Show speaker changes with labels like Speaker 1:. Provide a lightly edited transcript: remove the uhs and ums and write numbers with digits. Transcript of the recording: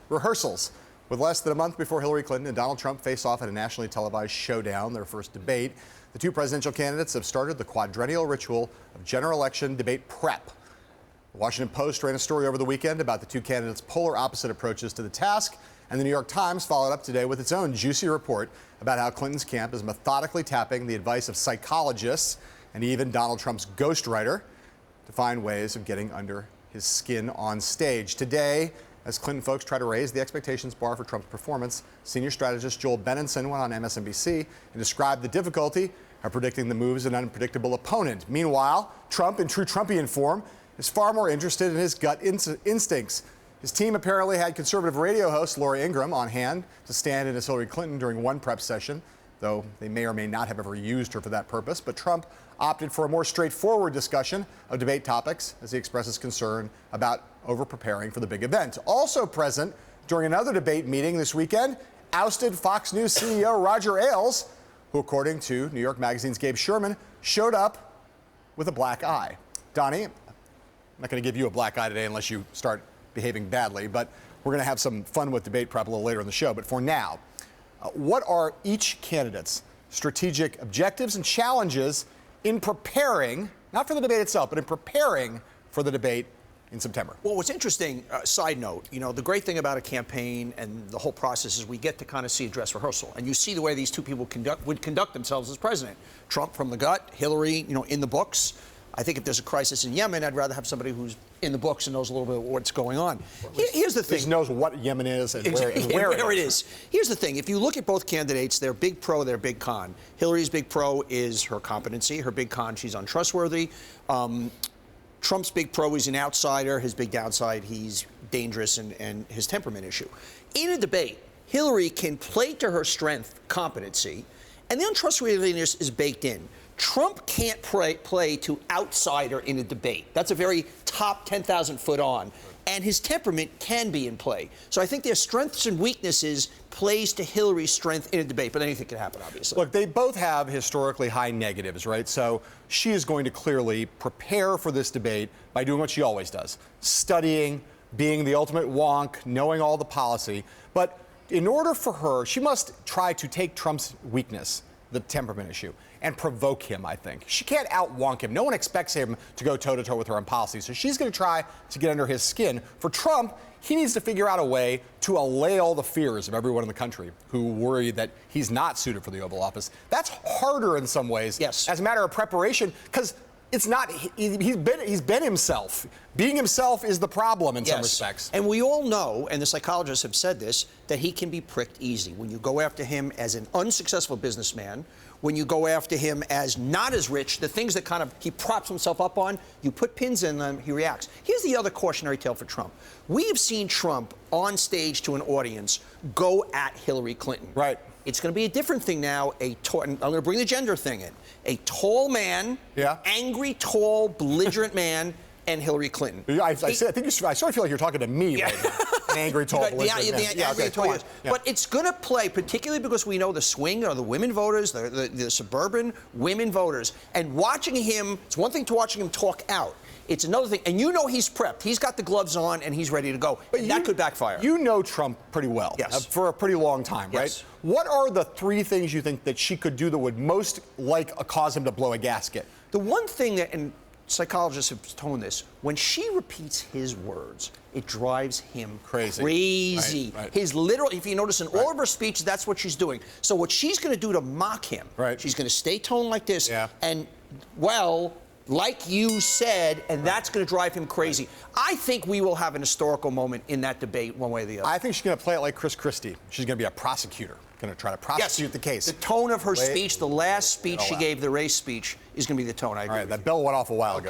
Speaker 1: rehearsals. With less than a month before Hillary Clinton and Donald Trump face off in a nationally televised showdown, their first debate, the two presidential candidates have started the quadrennial ritual of general election debate prep. The Washington Post ran a story over the weekend about the two candidates' polar opposite approaches to the task, and the New York Times followed up today with its own juicy report about how Clinton's camp is methodically tapping the advice of psychologists and even Donald Trump's ghostwriter to find ways of getting under his skin on stage. Today, as Clinton folks try to raise the expectations bar for Trump's performance, senior strategist Joel Benenson went on MSNBC and described the difficulty of predicting the moves of an unpredictable opponent. Meanwhile, Trump, in true Trumpian form, is far more interested in his gut instincts. His team apparently had conservative radio host Laura Ingraham on hand to stand in as Hillary Clinton during one prep session, though they may or may not have ever used her for that purpose. But Trump opted for a more straightforward discussion of debate topics as he expresses concern about over-preparing for the big event. Also present during another debate meeting this weekend, ousted Fox News CEO Roger Ailes, who, according to New York Magazine's Gabe Sherman, showed up with a black eye. Donny, I'm not going to give you a black eye today unless you start behaving badly, but we're going to have some fun with debate prep a little later in the show. But for now, what are each candidate's strategic objectives and challenges in preparing, not for the debate itself, but in preparing for the debate in September?
Speaker 2: Well, what's interesting, side note, the great thing about a campaign and the whole process is we get to kind of see a dress rehearsal. And you see the way these two people would conduct themselves as president. Trump from the gut, Hillary, in the books. I think if there's a crisis in Yemen, I'd rather have somebody who's in the books and knows a little bit of what's going on. Here's the thing.
Speaker 1: Knows what Yemen is and where it is.
Speaker 2: Here's the thing. If you look at both candidates, they're big pro, they're big con. Hillary's big pro is her competency. Her big con, she's untrustworthy. Trump's big pro, he's an outsider. His big downside, he's dangerous and his temperament issue. In a debate, Hillary can play to her strength, competency, and the untrustworthiness is baked in. Trump can't play to outsider in a debate. That's a very top 10,000 foot on. And his temperament can be in play. So I think their strengths and weaknesses plays to Hillary's strength in a debate, but anything can happen, obviously.
Speaker 1: Look, they both have historically high negatives, right? So she is going to clearly prepare for this debate by doing what she always does, studying, being the ultimate wonk, knowing all the policy. But in order for her, she must try to take Trump's weakness, the temperament issue, and provoke him, I think. She can't out-wonk him. No one expects him to go toe-to-toe with her on policy, so she's going to try to get under his skin. For Trump, he needs to figure out a way to allay all the fears of everyone in the country who worry that he's not suited for the Oval Office. That's harder in some ways,
Speaker 2: yes,
Speaker 1: as a matter of preparation, because it's not, he's been himself. Being himself is the problem in some respects.
Speaker 2: And we all know, and the psychologists have said this, that he can be pricked easy. When you go after him as an unsuccessful businessman, when you go after him as not as rich, the things that kind of he props himself up on, you put pins in them, he reacts. Here's the other cautionary tale for Trump. We have seen Trump on stage to an audience go at Hillary Clinton.
Speaker 1: Right.
Speaker 2: It's going to be a different thing now. I'm going to bring the gender thing in. A tall man, angry, tall, belligerent man, and Hillary Clinton.
Speaker 1: I sort of feel like you're talking to me right now. An angry, tall, belligerent man.
Speaker 2: But it's going to play, particularly because we know the swing are the women voters, the suburban women voters. And watching him, it's one thing to watching him talk out. It's another thing. And he's prepped. He's got the gloves on, and he's ready to go. But that could backfire.
Speaker 1: You know Trump pretty well.
Speaker 2: Yes.
Speaker 1: For a pretty long time, right?
Speaker 2: Yes.
Speaker 1: What are the three things you think that she could do that would most cause him to blow a gasket?
Speaker 2: The one thing that, and psychologists have told this, when she repeats his words, it drives him crazy.
Speaker 1: Right.
Speaker 2: His literal, if you notice in all of her speeches, that's what she's doing. So what she's going to do to mock him, she's going to stay toned like this, and, like you said, and that's going to drive him crazy. I think we will have an historical moment in that debate one way or the other.
Speaker 1: I think she's going to play it like Chris Christie. She's going to be a prosecutor, going to try to prosecute the case.
Speaker 2: The tone of her speech, the last speech she gave, the race speech, is going to be the tone. I agree.
Speaker 1: All right, that bell went off a while ago.